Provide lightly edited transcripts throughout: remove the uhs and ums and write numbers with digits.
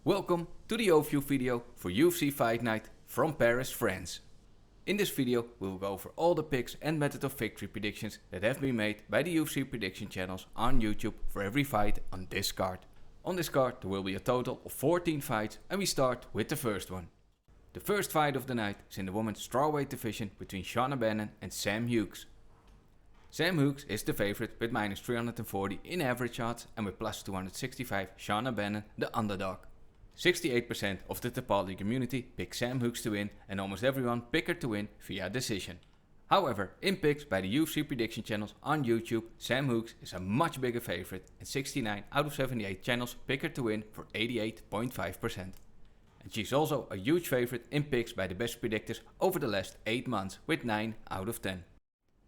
Welcome to the overview video for UFC Fight Night from Paris, France. In this video we will go over all the picks and method of victory predictions that have been made by the UFC Prediction Channels on YouTube for every fight on this card. On this card there will be a total of 14 fights and we start with the first one. The first fight of the night is in the women's strawweight division between Shauna Bannon and Sam Hughes. Sam Hughes is the favorite with minus 340 in average odds and with plus 265 Shauna Bannon the underdog. 68% of the Tapology community picked Sam Hughes to win and almost everyone picked her to win via decision. However, in picks by the UFC Prediction Channels on YouTube, Sam Hughes is a much bigger favorite and 69 out of 78 channels pick her to win for 88.5%. And she's also a huge favorite in picks by the best predictors over the last 8 months with 9 out of 10.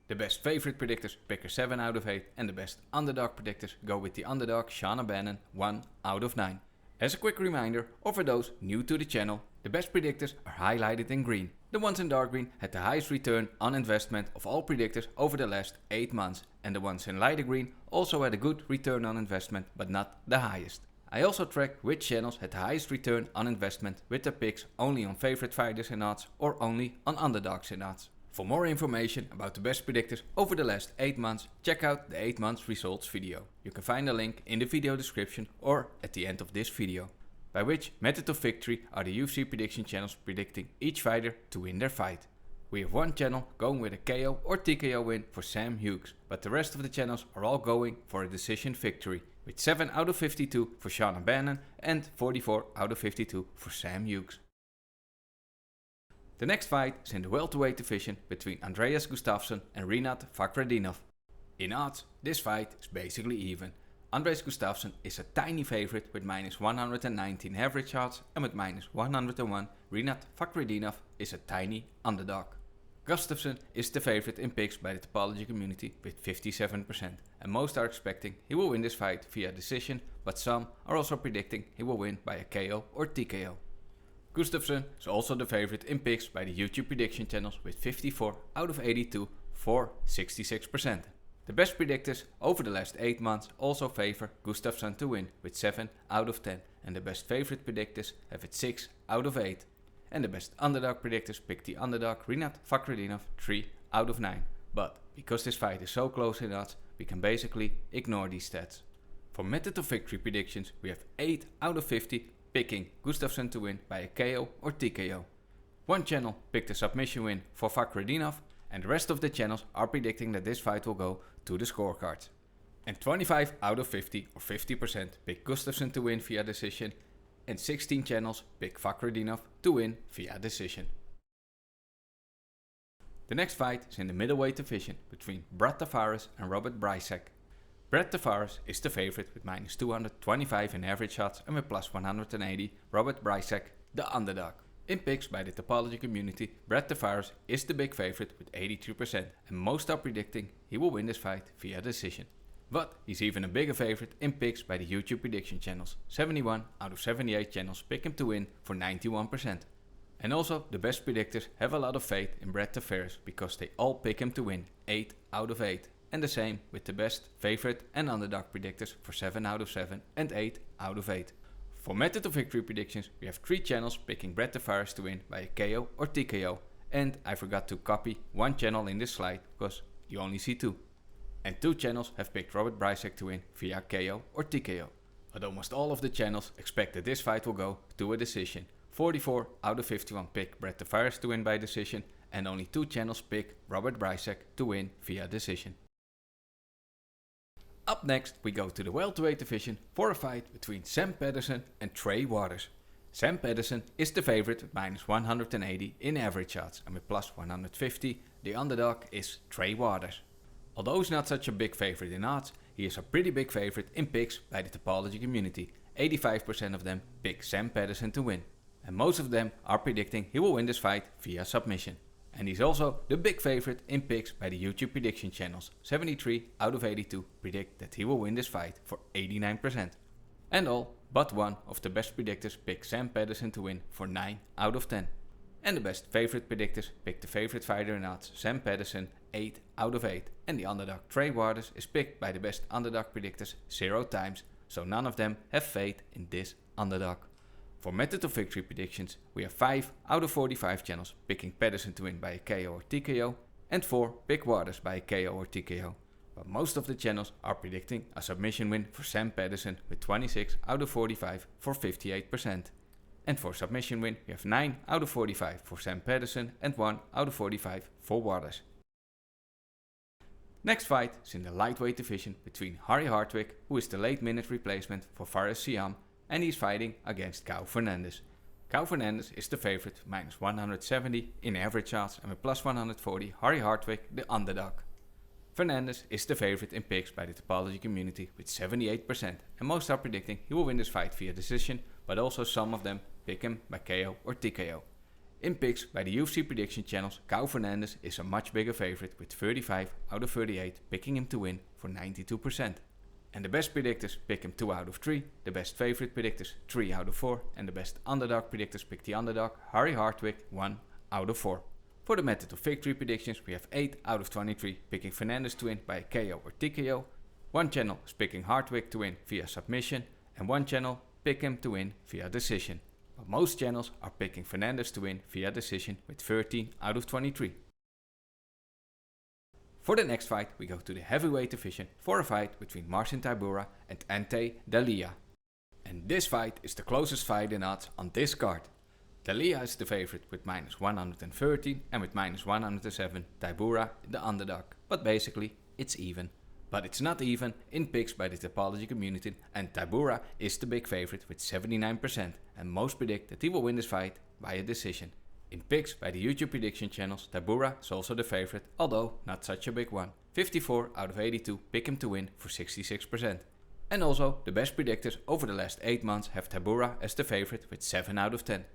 The best favorite predictors pick her 7 out of 8 and the best underdog predictors go with the underdog Shauna Bannon 1 out of 9. As a quick reminder, or for those new to the channel, the best predictors are highlighted in green. The ones in dark green had the highest return on investment of all predictors over the last 8 months, and the ones in lighter green also had a good return on investment but not the highest. I also tracked which channels had the highest return on investment with their picks only on favorite fighters in odds or only on underdogs in odds. For more information about the best predictors over the last 8 months, check out the 8 months results video. You can find a link in the video description or at the end of this video. By which method of victory are the UFC prediction channels predicting each fighter to win their fight. We have one channel going with a KO or TKO win for Sam Hughes, but the rest of the channels are all going for a decision victory, with 7 out of 52 for Shauna Bannon and 44 out of 52 for Sam Hughes. The next fight is in the welterweight division between Andreas Gustafsson and Rinat Fakhretdinov. In odds, this fight is basically even. Andreas Gustafsson is a tiny favorite with minus 119 average odds and with minus 101 Rinat Fakhretdinov is a tiny underdog. Gustafsson is the favorite in picks by the Tapology community with 57% and most are expecting he will win this fight via decision, but some are also predicting he will win by a KO or TKO. Gustafsson is also the favorite in picks by the YouTube prediction channels with 54 out of 82 for 66%. The best predictors over the last 8 months also favor Gustafsson to win with 7 out of 10 and the best favorite predictors have it 6 out of 8. And the best underdog predictors pick the underdog Rinat Fakhretdinov 3 out of 9. But because this fight is so close in odds, we can basically ignore these stats. For method of victory predictions we have 8 out of 50 picking Gustafsson to win by a KO or TKO. One channel picked a submission win for Fakhretdinov and the rest of the channels are predicting that this fight will go to the scorecards. And 25 out of 50 or 50% pick Gustafsson to win via decision and 16 channels pick Fakhretdinov to win via decision. The next fight is in the middleweight division between Tavares and Bryczek. Tavares is the favorite with minus 225 in average odds and with plus 180 Bryczek the underdog. In picks by the Tapology community, Tavares is the big favorite with 83% and most are predicting he will win this fight via decision. But he's even a bigger favorite in picks by the YouTube prediction channels. 71 out of 78 channels pick him to win for 91%. And also the best predictors have a lot of faith in Tavares because they all pick him to win 8 out of 8. And the same with the best, favorite and underdog predictors for 7 out of 7 and 8 out of 8. For method of victory predictions we have 3 channels picking Tavares to win by a KO or TKO, and I forgot to copy one channel in this slide because you only see 2. And 2 channels have picked Bryczek to win via KO or TKO. But almost all of the channels expect that this fight will go to a decision. 44 out of 51 pick Tavares to win by decision and only 2 channels pick Bryczek to win via decision. Up next we go to the welterweight division for a fight between Sam Patterson and Trey Waters. Sam Patterson is the favorite with minus 180 in average odds and with plus 150 the underdog is Trey Waters. Although he's not such a big favorite in odds, he is a pretty big favorite in picks by the Tapology community. 85% of them pick Sam Patterson to win and most of them are predicting he will win this fight via submission. And he's also the big favorite in picks by the YouTube prediction channels. 73 out of 82 predict that he will win this fight for 89%. And all but one of the best predictors pick Sam Patterson to win for 9 out of 10. And the best favorite predictors pick the favorite fighter in odds, Sam Patterson, 8 out of 8. And the underdog Trey Waters is picked by the best underdog predictors 0 times, so none of them have faith in this underdog. For method of victory predictions, we have 5 out of 45 channels picking Patterson to win by a KO or TKO, and 4 pick Waters by a KO or TKO. But most of the channels are predicting a submission win for Sam Patterson with 26 out of 45 for 58%. And for submission win, we have 9 out of 45 for Sam Patterson and 1 out of 45 for Waters. Next fight is in the lightweight division between Hardwick, who is the late minute replacement for Fares Siam, and he's fighting against Fernandes. Fernandes is the favorite, minus 170 in average odds, and with plus 140 Hardwick, the underdog. Fernandes is the favorite in picks by the Tapology Community with 78%, and most are predicting he will win this fight via decision, but also some of them pick him by KO or TKO. In picks by the UFC Prediction Channels, Fernandes is a much bigger favorite with 35 out of 38 picking him to win for 92%. And the best predictors pick him 2 out of 3, the best favorite predictors 3 out of 4, and the best underdog predictors pick the underdog Hardwick 1 out of 4. For the method of victory predictions, we have 8 out of 23 picking Fernandes to win by a KO or TKO, 1 channel is picking Hardwick to win via submission, and 1 channel pick him to win via decision. But most channels are picking Fernandes to win via decision with 13 out of 23. For the next fight, we go to the heavyweight division for a fight between Marcin Tyburavs and Ante Delija. And this fight is the closest fight in odds on this card. Delija is the favorite with minus 113 and with minus 107 Tyburavs the underdog, but basically it's even. But it's not even in picks by the Tapology Community, and Tyburavs is the big favorite with 79%, and most predict that he will win this fight by a decision. In picks by the YouTube prediction channels, Tyburavs is also the favorite, although not such a big one. 54 out of 82 pick him to win for 66%. And also, the best predictors over the last 8 months have Tyburavs as the favorite with 7 out of 10.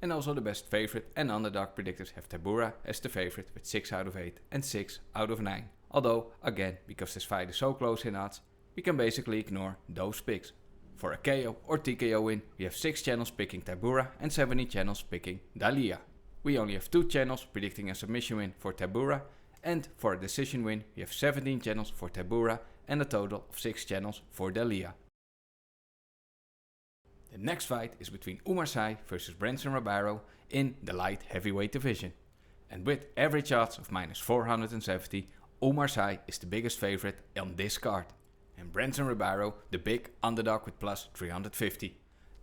And also the best favorite and underdog predictors have Tyburavs as the favorite with 6 out of 8 and 6 out of 9. Although, again, because this fight is so close in odds, we can basically ignore those picks. For a KO or TKO win, we have 6 channels picking Tyburavs and 70 channels picking Delija. We only have 2 channels predicting a submission win for Tyburavs, and for a decision win, we have 17 channels for Tyburavs and a total of 6 channels for Delija. The next fight is between Oumar versus Brendson Ribeiro in the light heavyweight division. And with average odds of minus 470, Oumar is the biggest favorite on this card. And Brendson Ribeiro the big underdog with plus 350.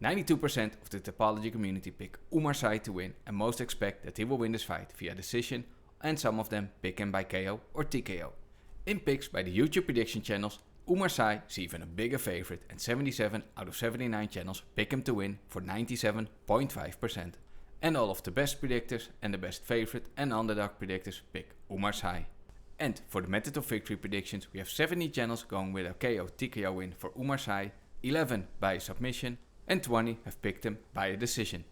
92% of the Tapology Community pick Oumar to win, and most expect that he will win this fight via decision, and some of them pick him by KO or TKO. In picks by the YouTube prediction channels, Oumar is even a bigger favorite, and 77 out of 79 channels pick him to win for 97.5%. And all of the best predictors and the best favorite and underdog predictors pick Oumar. And for the method of victory predictions, we have 70 channels going with a KO TKO win for Oumar, 11 by a submission, and 20 have picked him by a decision.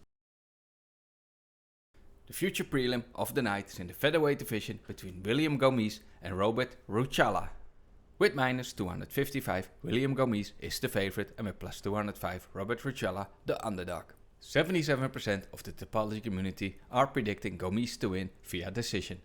The future prelim of the night is in the featherweight division between William Gomis and Robert Ruchala. With minus 255, William Gomis is the favorite, and with plus 205, Robert Ruchala the underdog. 77% of the Tapology Community are predicting Gomis to win via decision.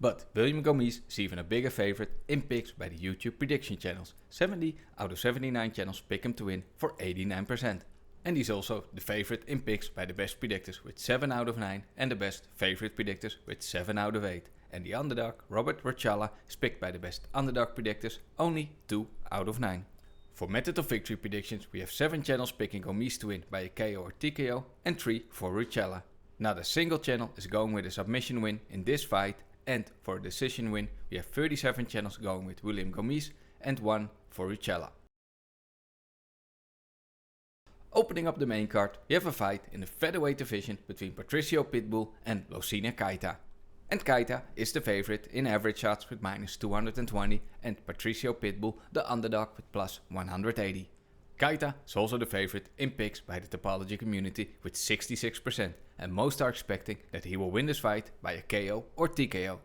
But William Gomis is even a bigger favorite in picks by the YouTube prediction channels. 70 out of 79 channels pick him to win for 89%. And he's also the favorite in picks by the best predictors with 7 out of 9 and the best favorite predictors with 7 out of 8. And the underdog, Robert Ruchala, is picked by the best underdog predictors only 2 out of 9. For method of victory predictions, we have 7 channels picking Gomis to win by a KO or TKO and 3 for Ruchala. Not a single channel is going with a submission win in this fight, and for a decision win, we have 37 channels going with William Gomis and 1 for Ruchala. Opening up the main card, we have a fight in the featherweight division between Patricio Pitbull and Losine Keita. And Keita is the favorite in average odds with minus 220, and Patricio Pitbull the underdog with plus 180. Keita is also the favorite in picks by the Tapology Community with 66%, and most are expecting that he will win this fight by a KO or TKO.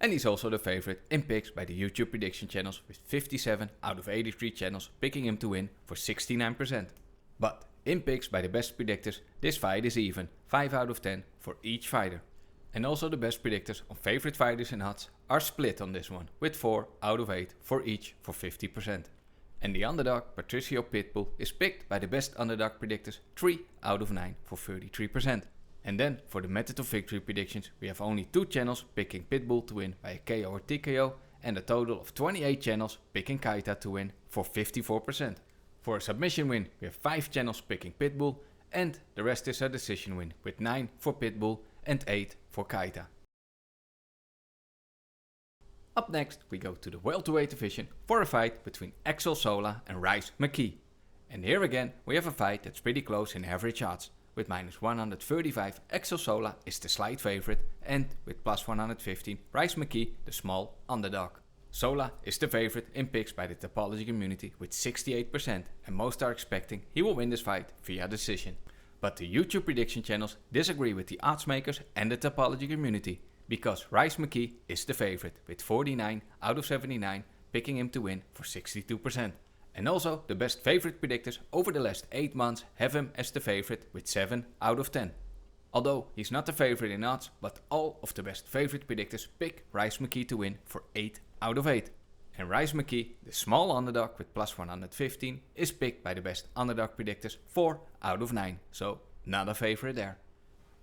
And he's also the favorite in picks by the YouTube prediction channels with 57 out of 83 channels picking him to win for 69%. But in picks by the best predictors, this fight is even, 5 out of 10 for each fighter. And also the best predictors on favorite fighters and odds are split on this one, with 4 out of 8 for each for 50%. And the underdog, Patricio Pitbull, is picked by the best underdog predictors 3 out of 9 for 33%. And then for the method of victory predictions, we have only 2 channels picking Pitbull to win by a KO or TKO, and a total of 28 channels picking Kaita to win for 54%. For a submission win, we have 5 channels picking Pitbull, and the rest is a decision win with 9 for Pitbull and 8 for Kaita. Up next, we go to the welterweight division for a fight between Axel Sola and Rice McKee. And here again, we have a fight that's pretty close in average odds. With minus 135, Axel Sola is the slight favorite, and with plus 115, Rice McKee the small underdog. Sola is the favorite in picks by the Tapology Community with 68%, and most are expecting he will win this fight via decision. But the YouTube prediction channels disagree with the odds makers and the Tapology Community, because Rice McKee is the favorite with 49 out of 79, picking him to win for 62%. And also the best favorite predictors over the last 8 months have him as the favorite with 7 out of 10. Although he's not the favorite in odds, but all of the best favorite predictors pick Rice McKee to win for 8 out of 8. And Rice McKee, the small underdog with plus 115, is picked by the best underdog predictors 4 out of 9, so not a favorite there.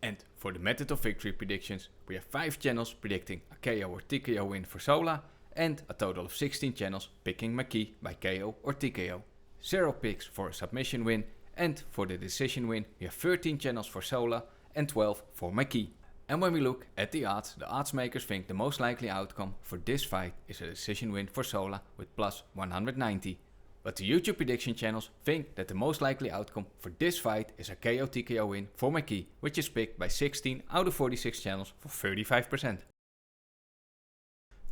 And for the method of victory predictions, we have 5 channels predicting a KO or TKO win for Sola, and a total of 16 channels picking McKee by KO or TKO. 0 picks for a submission win, and for the decision win we have 13 channels for Sola and 12 for McKee. And when we look at the odds makers think the most likely outcome for this fight is a decision win for Sola with plus 190. But the YouTube prediction channels think that the most likely outcome for this fight is a KO TKO win for McKee, which is picked by 16 out of 46 channels for 35%.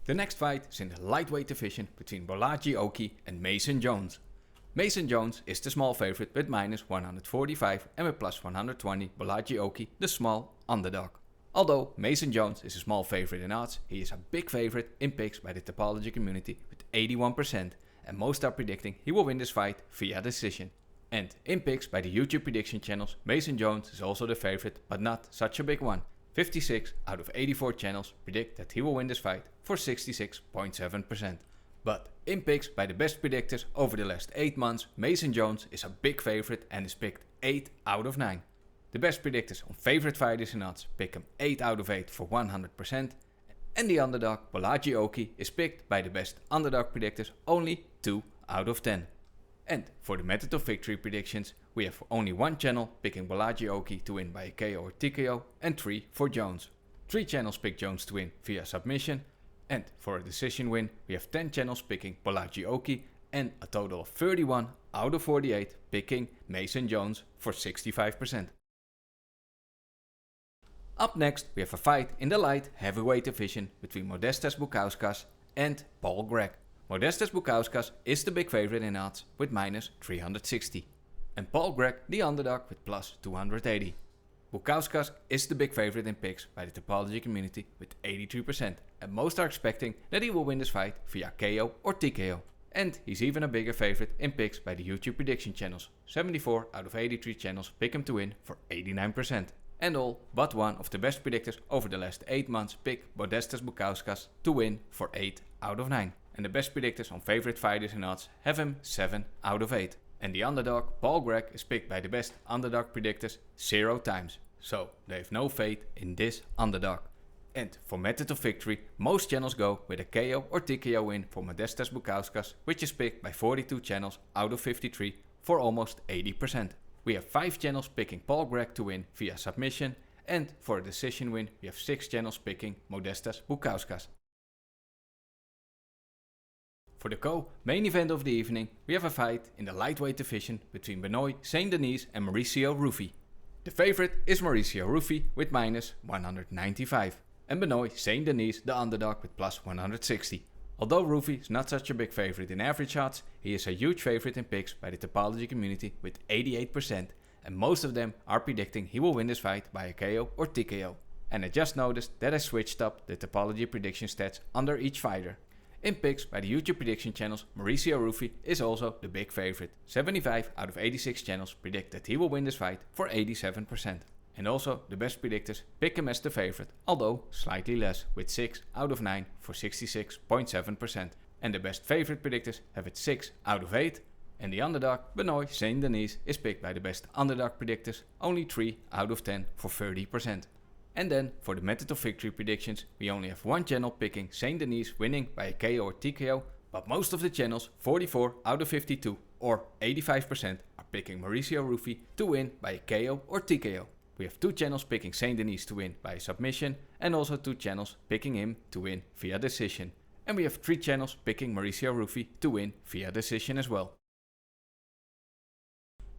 The next fight is in the lightweight division between Borralho and Mason Jones. Mason Jones is the small favorite with minus 145, and with plus 120 Borralho the small underdog. Although Mason Jones is a small favorite in odds, he is a big favorite in picks by the Tapology Community with 81%, and most are predicting he will win this fight via decision. And in picks by the YouTube prediction channels, Mason Jones is also the favorite, but not such a big one. 56 out of 84 channels predict that he will win this fight for 66.7%. But in picks by the best predictors over the last 8 months, Mason Jones is a big favorite and is picked 8 out of 9. The best predictors on favorite fighters in odds pick him 8 out of 8 for 100%, and the underdog Borralho is picked by the best underdog predictors only 2 out of 10. And for the method of victory predictions, we have only 1 channel picking Borralho to win by a KO or TKO, and 3 for Jones. 3 channels pick Jones to win via submission, and for a decision win we have 10 channels picking Borralho, and a total of 31 out of 48 picking Mason Jones for 65%. Up next we have a fight in the light heavyweight division between Modestas Bukauskas and Paul Gregg. Modestas Bukauskas is the big favorite in odds with minus 360, and Paul Gregg the underdog with plus 280. Bukauskas is the big favorite in picks by the Tapology Community with 83%, and most are expecting that he will win this fight via KO or TKO. And he's even a bigger favorite in picks by the YouTube prediction channels. 74 out of 83 channels pick him to win for 89%. And all but one of the best predictors over the last 8 months pick Modestas Bukauskas to win for 8 out of 9. And the best predictors on favorite fighters in odds have him 7 out of 8. And the underdog Paul Gregg is picked by the best underdog predictors 0 times. So they have no faith in this underdog. And for method of victory, most channels go with a KO or TKO win for Modestas Bukauskas, which is picked by 42 channels out of 53 for almost 80%. We have 5 channels picking Paul Gregg to win via submission, and for a decision win we have 6 channels picking Modestas Bukauskas. For the co-main event of the evening, we have a fight in the lightweight division between Bannon, Saint-Denis and Mauricio Ruffy. The favorite is Mauricio Ruffy with minus 195, and Bannon Saint-Denis the underdog with plus 160. Although Ruffy is not such a big favorite in average odds, he is a huge favorite in picks by the Tapology Community with 88%, and most of them are predicting he will win this fight by a KO or TKO. And I just noticed that I switched up the Tapology prediction stats under each fighter. In picks by the YouTube prediction channels, Mauricio Ruffy is also the big favorite. 75 out of 86 channels predict that he will win this fight for 87%. And also the best predictors pick him as the favorite, although slightly less with 6 out of 9 for 66.7%. and the best favorite predictors have it 6 out of 8. And the underdog, Benoit Saint-Denis, is picked by the best underdog predictors, only 3 out of 10 for 30%. And then, for the method of victory predictions, we only have one channel picking Saint-Denis winning by a KO or TKO, but most of the channels, 44 out of 52 or 85%, are picking Mauricio Ruffy to win by a KO or TKO. We have 2 channels picking Saint-Denis to win by a submission, and also 2 channels picking him to win via decision. And we have 3 channels picking Mauricio Ruffy to win via decision as well.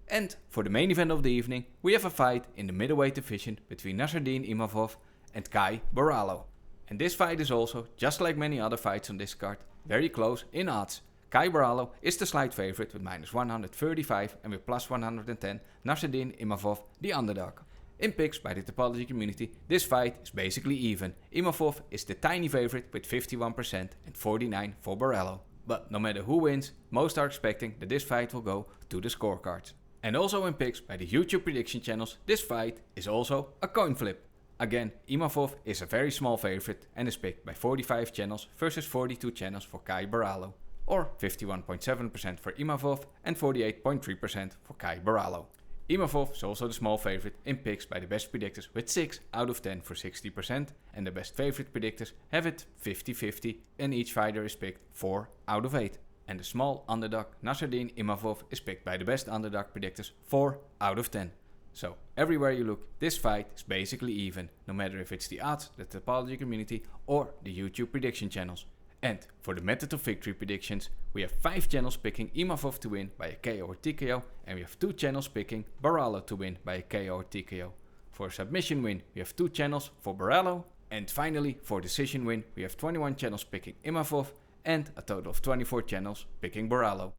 And for the main event of the evening, we have a fight in the middleweight division between Nassourdine Imavov and Caio Borralho. And this fight is also, just like many other fights on this card, very close in odds. Caio Borralho is the slight favorite with -135 and with +110 Nassourdine Imavov the underdog. In picks by the Tapology Community, this fight is basically even. Imavov is the tiny favorite with 51% and 49 for Borralho. But no matter who wins, most are expecting that this fight will go to the scorecards. And also in picks by the YouTube Prediction Channels, this fight is also a coin flip. Again, Imavov is a very small favorite and is picked by 45 channels versus 42 channels for Caio Borralho, or 51.7% for Imavov and 48.3% for Caio Borralho. Imavov is also the small favorite in picks by the best predictors with 6 out of 10 for 60%, and the best favorite predictors have it 50-50 and each fighter is picked 4 out of 8. And the small underdog Nassourdine Imavov is picked by the best underdog predictors 4 out of 10. So everywhere you look, this fight is basically even, no matter if it's the odds, the Tapology Community or the YouTube Prediction Channels. And for the method of victory predictions, we have 5 channels picking Imavov to win by a KO or TKO, and we have 2 channels picking Borralho to win by a KO or TKO. For a submission win, we have 2 channels for Borralho, and finally for decision win, we have 21 channels picking Imavov, and a total of 24 channels picking Borralho.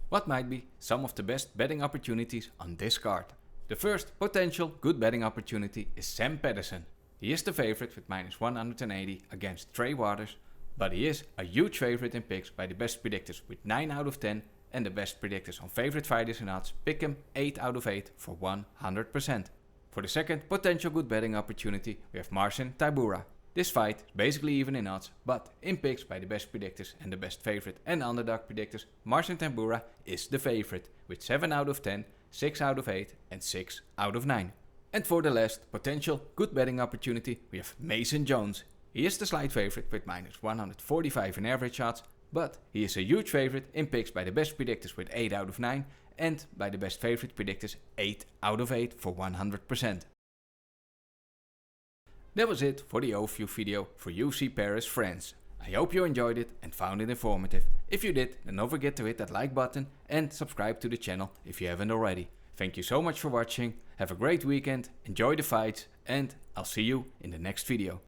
What might be some of the best betting opportunities on this card? The first potential good betting opportunity is Sam Patterson. He is the favorite with -180 against Trey, but he is a huge favorite in picks by the best predictors with 9 out of 10, and the best predictors on favorite fighters in odds pick him 8 out of 8 for 100%. For the second potential good betting opportunity, we have Marcin Tyburavs. This fight is basically even in odds, but in picks by the best predictors and the best favorite and underdog predictors, Marcin Tyburavs is the favorite with 7 out of 10, 6 out of 8 and 6 out of 9. And for the last potential good betting opportunity, we have Mason Jones. He is the slight favorite with -145 in average odds, but he is a huge favorite in picks by the best predictors with 8 out of 9 and by the best favorite predictors 8 out of 8 for 100%. That was it for the overview video for UFC Paris France. I hope you enjoyed it and found it informative. If you did, then don't forget to hit that like button and subscribe to the channel if you haven't already. Thank you so much for watching, have a great weekend, enjoy the fights, and I'll see you in the next video.